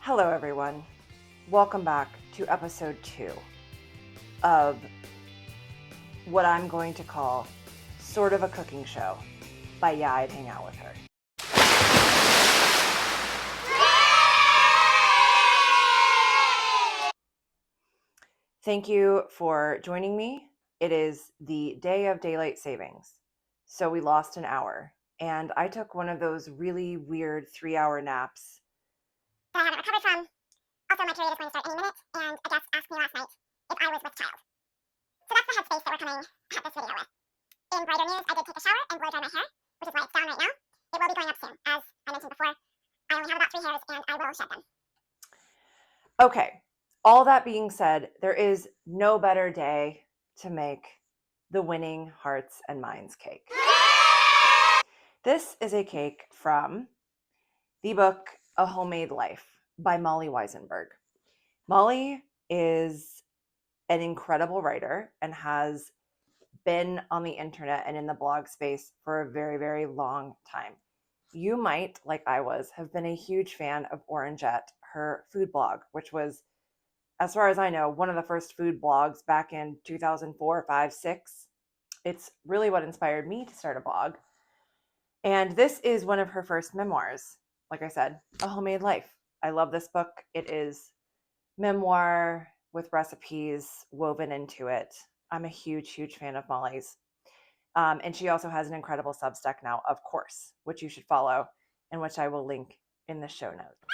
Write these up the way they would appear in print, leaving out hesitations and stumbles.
Hello, everyone. Welcome back to episode 2 of what I'm going to call sort of a cooking show by Yeah, I'd Hang Out With Her. Thank you for joining me. It is the day of daylight savings, so we lost an hour, and I took one of those really weird 3-hour naps that I haven't recovered from. Also, my period is going to start any minute, and a guest asked me last night if I was with child. So that's the headspace that we're coming at this video with. In brighter news, I did take a shower and blow dry my hair, which is why it's down right now. It will be going up soon. As I mentioned before, I only have about 3 hairs, and I will shed them. Okay, all that being said, there is no better day to make the winning hearts and minds cake. This is a cake from the book A Homemade Life by Molly Wizenberg. Molly is an incredible writer and has been on the internet and in the blog space for a very, very long time. You might, like I was, have been a huge fan of Orangette, her food blog, which was, as far as I know, one of the first food blogs back in 2004, 5, 6. It's really what inspired me to start a blog. And this is one of her first memoirs. Like I said, A Homemade Life. I love this book. It is memoir with recipes woven into it. I'm a huge, huge fan of Molly's. And she also has an incredible Substack now, of course, which you should follow and which I will link in the show notes.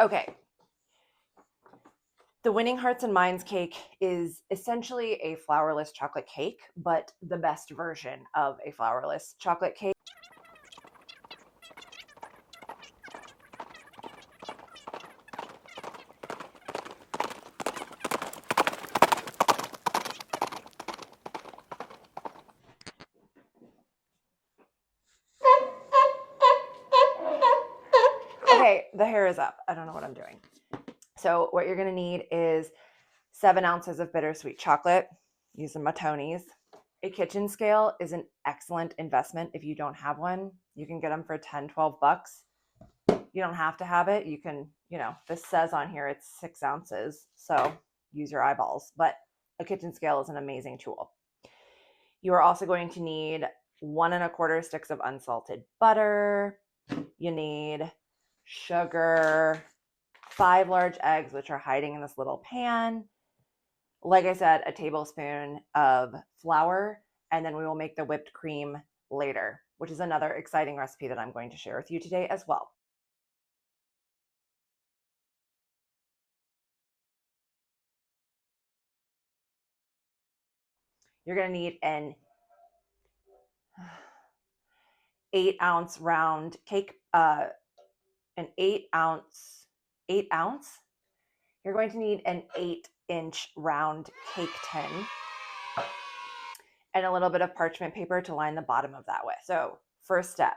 Okay. The Winning Hearts and Minds cake is essentially a flourless chocolate cake, but the best version of a flourless chocolate cake. Okay, the hair is up. I don't know what I'm doing. So what you're going to need is 7 ounces of bittersweet chocolate. Using my Tonys. A kitchen scale is an excellent investment if you don't have one. You can get them for 10, 12 bucks. You don't have to have it. You can, this says on here it's 6 ounces. So use your eyeballs. But a kitchen scale is an amazing tool. You are also going to need 1 1/4 sticks of unsalted butter. You need sugar, 5 large eggs, which are hiding in this little pan. Like I said, a tablespoon of flour, and then we will make the whipped cream later, which is another exciting recipe that I'm going to share with you today as well. You're going to need an 8-ounce round cake, an 8 ounce. You're going to need an 8-inch round cake tin and a little bit of parchment paper to line the bottom of that with. So first step,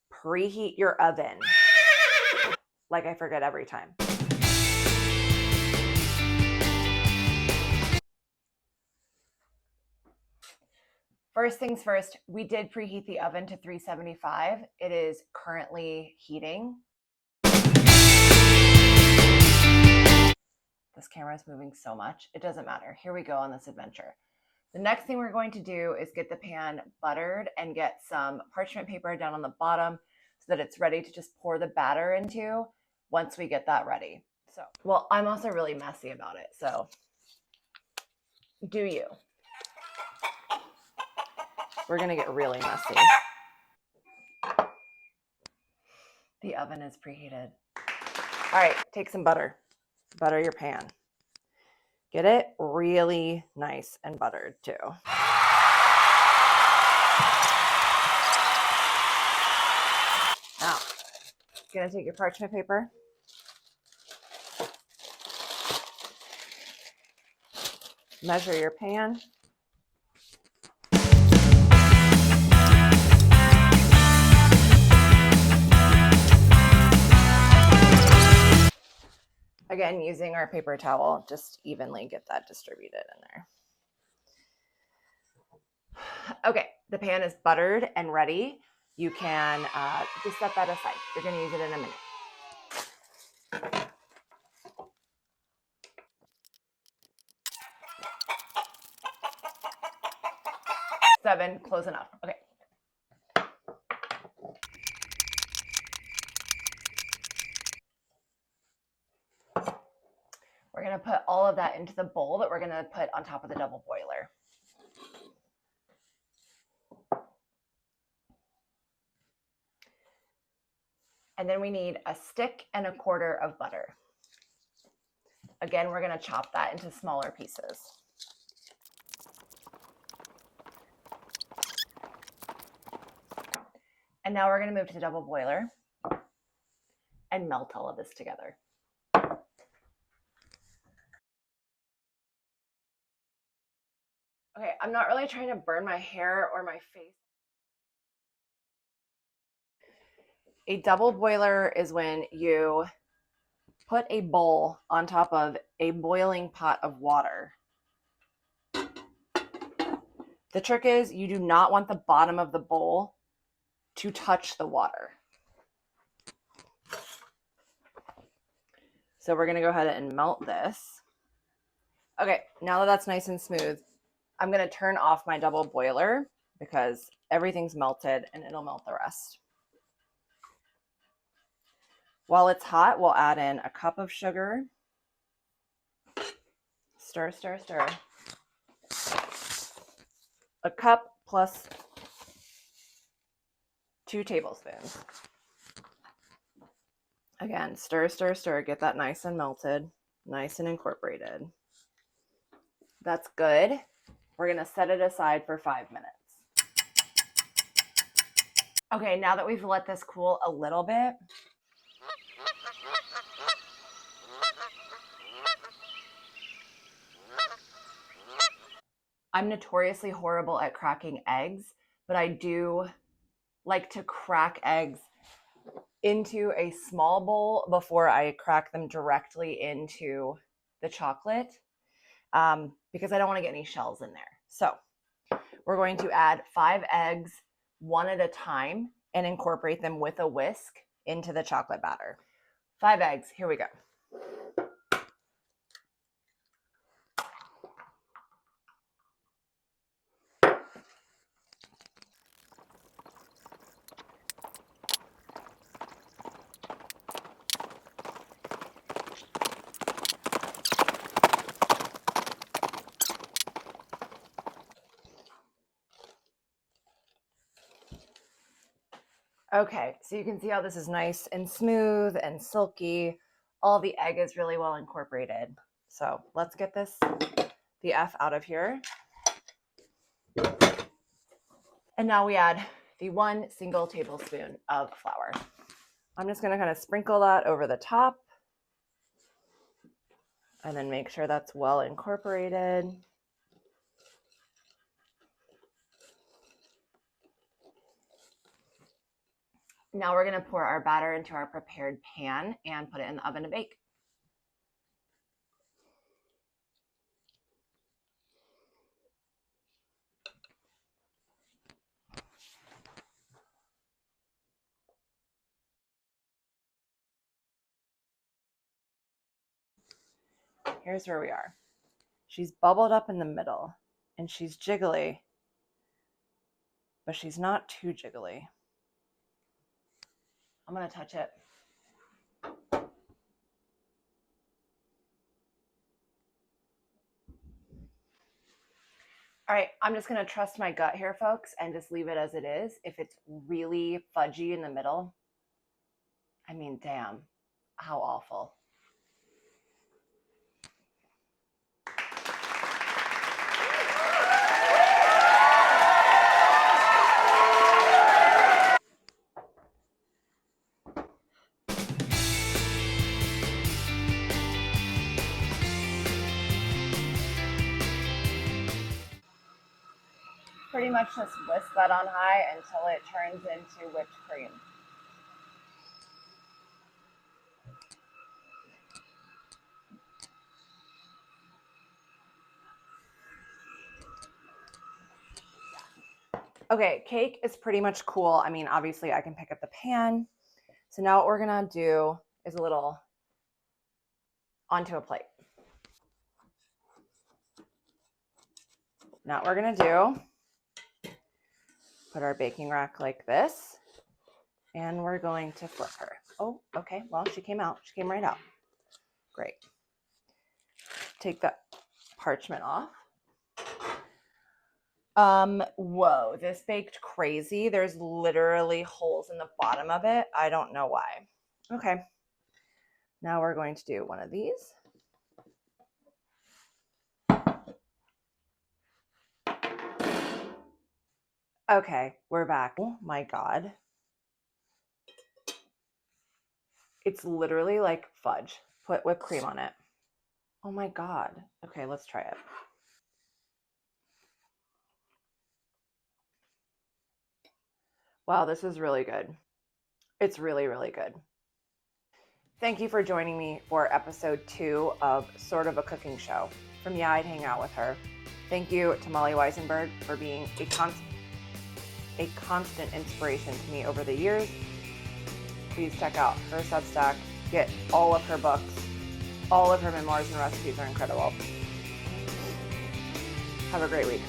preheat your oven. Like I forget every time. First things first, we did preheat the oven to 375. It is currently heating. This camera is moving so much. It doesn't matter. Here we go on this adventure. The next thing we're going to do is get the pan buttered and get some parchment paper down on the bottom so that it's ready to just pour the batter into once we get that ready. So, well, I'm also really messy about it. So do you? We're going to get really messy. The oven is preheated. All right, take some butter. Butter your pan. Get it really nice and buttered too. Now, you're going to take your parchment paper. Measure your pan. Again, using our paper towel, just evenly get that distributed in there. Okay, the pan is buttered and ready. you can just set that aside. You're going to use it in a minute. Seven, close enough. Okay. We're going to put all of that into the bowl that we're going to put on top of the double boiler. And then we need a stick and a quarter of butter. Again, we're going to chop that into smaller pieces. And now we're going to move to the double boiler and melt all of this together. Okay, I'm not really trying to burn my hair or my face. A double boiler is when you put a bowl on top of a boiling pot of water. The trick is you do not want the bottom of the bowl to touch the water. So we're going to go ahead and melt this. Okay, now that that's nice and smooth, I'm going to turn off my double boiler because everything's melted and it'll melt the rest. While it's hot, we'll add in a cup of sugar. Stir, stir, stir. A cup plus 2 tablespoons. Again, stir, stir, stir. Get that nice and melted, nice and incorporated. That's good. We're going to set it aside for 5 minutes. Okay, now that we've let this cool a little bit, I'm notoriously horrible at cracking eggs, but I do like to crack eggs into a small bowl before I crack them directly into the chocolate because I don't want to get any shells in there. So we're going to add 5 eggs one at a time and incorporate them with a whisk into the chocolate batter. 5 eggs, here we go. Okay, so you can see how this is nice and smooth and silky. All the egg is really well incorporated. So let's get the F out of here. And now we add the 1 single tablespoon of flour. I'm just gonna kind of sprinkle that over the top and then make sure that's well incorporated. Now we're going to pour our batter into our prepared pan and put it in the oven to bake. Here's where we are. She's bubbled up in the middle and she's jiggly, but she's not too jiggly. I'm going to touch it. All right, I'm just going to trust my gut here, folks, and just leave it as it is. If it's really fudgy in the middle, I mean, damn, how awful. Pretty much just whisk that on high until it turns into whipped cream. Okay, cake is pretty much cool. I mean, obviously I can pick up the pan. So now what we're gonna do is a little onto a plate. Now what we're gonna do, put our baking rack like this, and we're going to flip her. Oh, okay, well, she came out. She came right out. Great. Take the parchment off. Whoa, this baked crazy. There's literally holes in the bottom of it. I don't know why. Okay. Now we're going to do one of these. Okay, we're back. Oh my God. It's literally like fudge. Put whipped cream on it. Oh my God. Okay, let's try it. Wow, this is really good. It's really, really good. Thank you for joining me for episode 2 of Sort of a Cooking Show. From Yeah, I'd Hang Out with Her. Thank you to Molly Wizenberg for being a constant inspiration to me over the years. Please check out her Substack. Get all of her books. All of her memoirs and recipes are incredible. Have a great week.